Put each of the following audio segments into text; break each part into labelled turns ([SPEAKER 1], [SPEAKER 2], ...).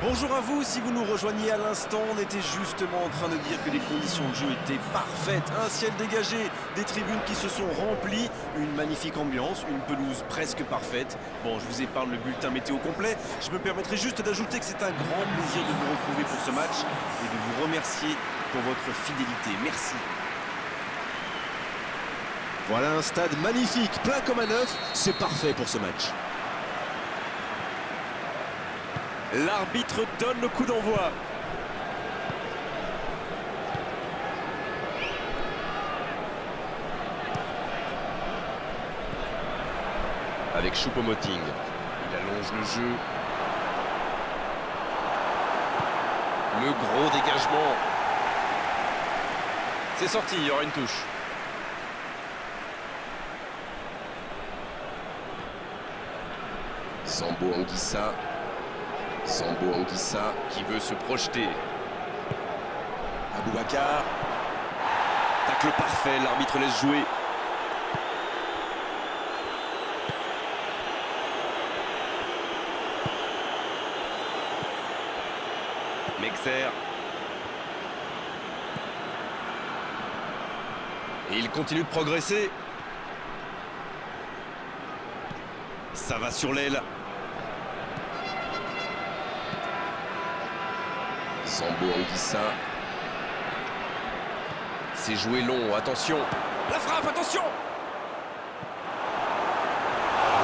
[SPEAKER 1] Bonjour à vous, si vous nous rejoignez à l'instant, on était justement en train de dire que les conditions de jeu étaient parfaites. Un ciel dégagé, des tribunes qui se sont remplies, une magnifique ambiance, une pelouse presque parfaite. Bon, je vous épargne le bulletin météo complet, je me permettrai juste d'ajouter que c'est un grand plaisir de vous retrouver pour ce match et de vous remercier pour votre fidélité. Merci. Voilà un stade magnifique, plein comme un œuf, c'est parfait pour ce match. L'arbitre donne le coup d'envoi. Avec Choupo-Moting, il allonge le jeu. Le gros dégagement. C'est sorti, il y aura une touche. Sambo Anguissa. Sambo Anguissa qui veut se projeter. Aboubacar. Tacle parfait, l'arbitre laisse jouer. Mexer. Et il continue de progresser. Ça va sur l'aile. Sambo Anguissa. C'est joué long, attention. La frappe, attention.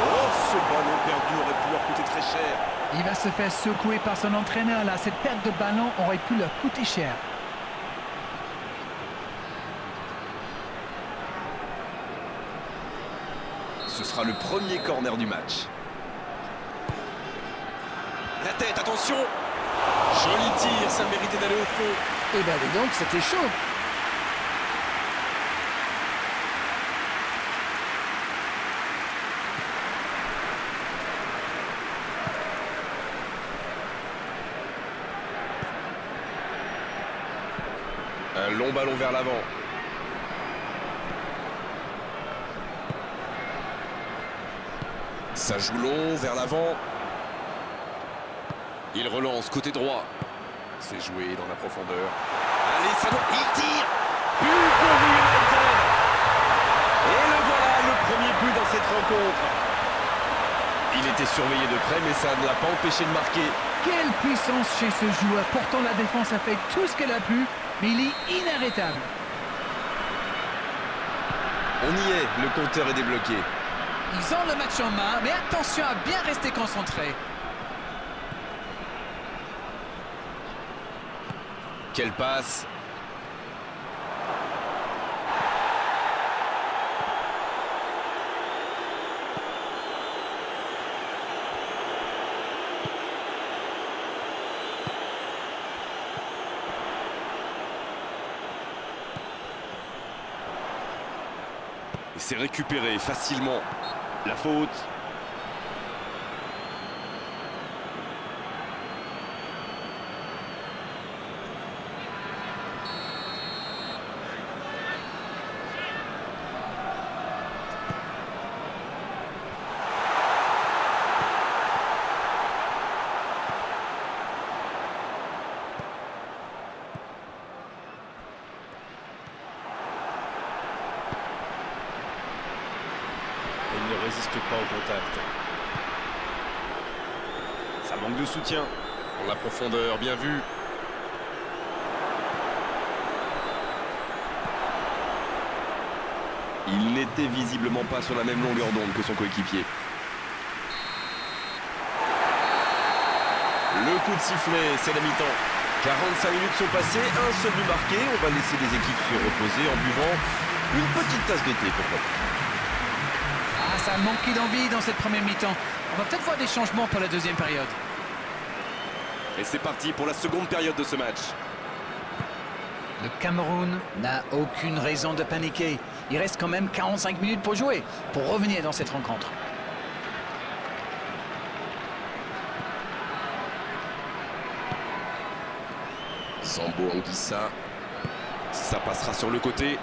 [SPEAKER 1] Oh, ce ballon perdu aurait pu leur coûter très cher.
[SPEAKER 2] Il va se faire secouer par son entraîneur là. Cette perte de ballon aurait pu leur coûter cher.
[SPEAKER 1] Ce sera le premier corner du match. La tête, attention. Joli tir, ça méritait d'aller au fond.
[SPEAKER 2] Eh ben dis donc, c'était chaud.
[SPEAKER 1] Un long ballon vers l'avant. Ça joue long vers l'avant. Il relance côté droit. C'est joué dans la profondeur. Allez, ça doit... Il tire. But pour United. Et le voilà, le premier but dans cette rencontre. Il était surveillé de près, mais ça ne l'a pas empêché de marquer.
[SPEAKER 2] Quelle puissance chez ce joueur. Pourtant, la défense a fait tout ce qu'elle a pu, mais il est inarrêtable.
[SPEAKER 1] On y est, le compteur est débloqué.
[SPEAKER 2] Ils ont le match en main, mais attention à bien rester concentré.
[SPEAKER 1] Quelle passe. Et c'est récupéré facilement. La faute. Il ne résiste pas au contact. Ça manque de soutien. Dans la profondeur, bien vu. Il n'était visiblement pas sur la même longueur d'onde que son coéquipier. Le coup de sifflet, c'est la mi-temps. 45 minutes sont passées, un seul but marqué. On va laisser les équipes se reposer en buvant une petite tasse de thé, pourquoi pas.
[SPEAKER 2] Ah, ça a manqué d'envie dans cette première mi-temps. On va peut-être voir des changements pour la deuxième période.
[SPEAKER 1] Et c'est parti pour la seconde période de ce match.
[SPEAKER 2] Le Cameroun n'a aucune raison de paniquer. Il reste quand même 45 minutes pour jouer, pour revenir dans cette rencontre.
[SPEAKER 1] Sambo Anguissa. Ça passera sur le côté.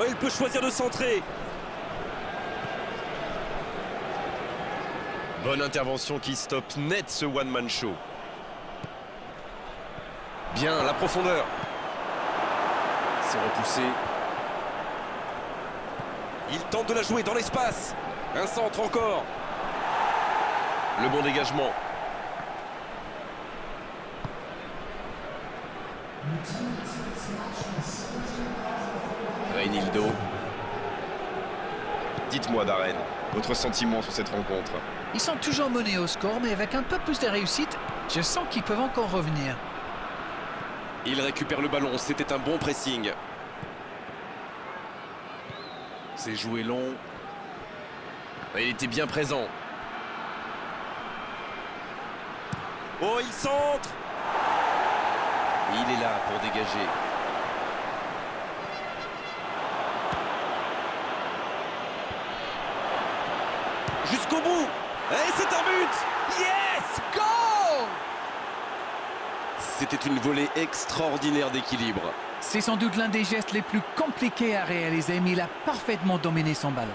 [SPEAKER 1] Il peut choisir de centrer. Bonne intervention qui stoppe net ce one-man show. Bien, la profondeur. C'est repoussé. Il tente de la jouer dans l'espace. Un centre encore. Le bon dégagement. Reinildo. Dites-moi, Darren, votre sentiment sur cette rencontre?
[SPEAKER 2] Ils sont toujours menés au score, mais avec un peu plus de réussite, je sens qu'ils peuvent encore revenir.
[SPEAKER 1] Il récupère le ballon, c'était un bon pressing. C'est joué long. Il était bien présent. Oh, il centre! Il est là pour dégager. Jusqu'au bout! Et c'est un but!
[SPEAKER 2] Yes! Goal!
[SPEAKER 1] C'était une volée extraordinaire d'équilibre.
[SPEAKER 2] C'est sans doute l'un des gestes les plus compliqués à réaliser, mais il a parfaitement dominé son ballon.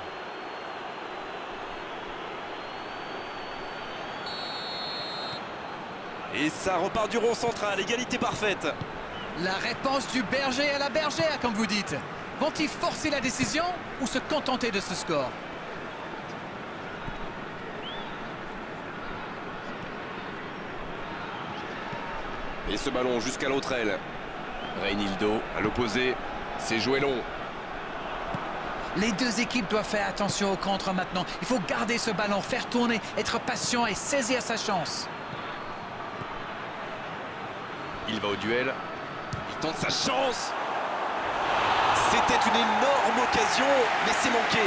[SPEAKER 1] Et ça repart du rond central, égalité parfaite.
[SPEAKER 2] La réponse du berger à la bergère, comme vous dites. Vont-ils forcer la décision ou se contenter de ce score?
[SPEAKER 1] Et ce ballon jusqu'à l'autre aile. Reinildo à l'opposé, c'est joué long.
[SPEAKER 2] Les deux équipes doivent faire attention au contre maintenant. Il faut garder ce ballon, faire tourner, être patient et saisir sa chance.
[SPEAKER 1] Il va au duel. Il tente sa chance. C'était une énorme occasion, mais c'est manqué.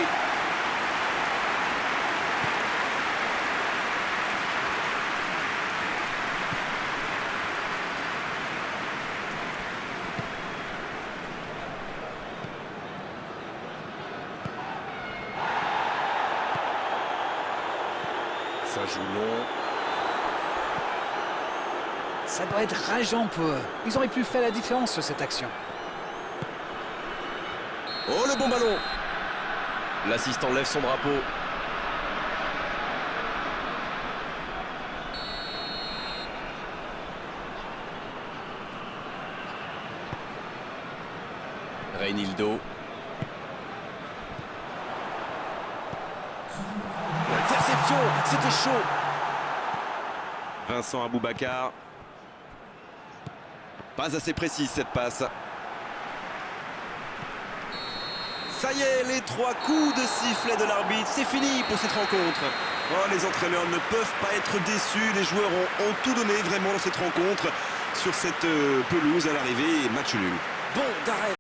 [SPEAKER 1] Ça joue long.
[SPEAKER 2] Ça doit être rageant pour eux. Ils auraient pu faire la différence sur cette action.
[SPEAKER 1] Oh, le bon ballon! L'assistant lève son drapeau. Reinildo. Interception, c'était chaud. Vincent Aboubakar. Pas assez précise cette passe. Ça y est, les 3 coups de sifflet de l'arbitre, c'est fini pour cette rencontre. Oh, les entraîneurs ne peuvent pas être déçus, les joueurs ont tout donné vraiment dans cette rencontre, sur cette pelouse à l'arrivée, match nul. Bon, Darren.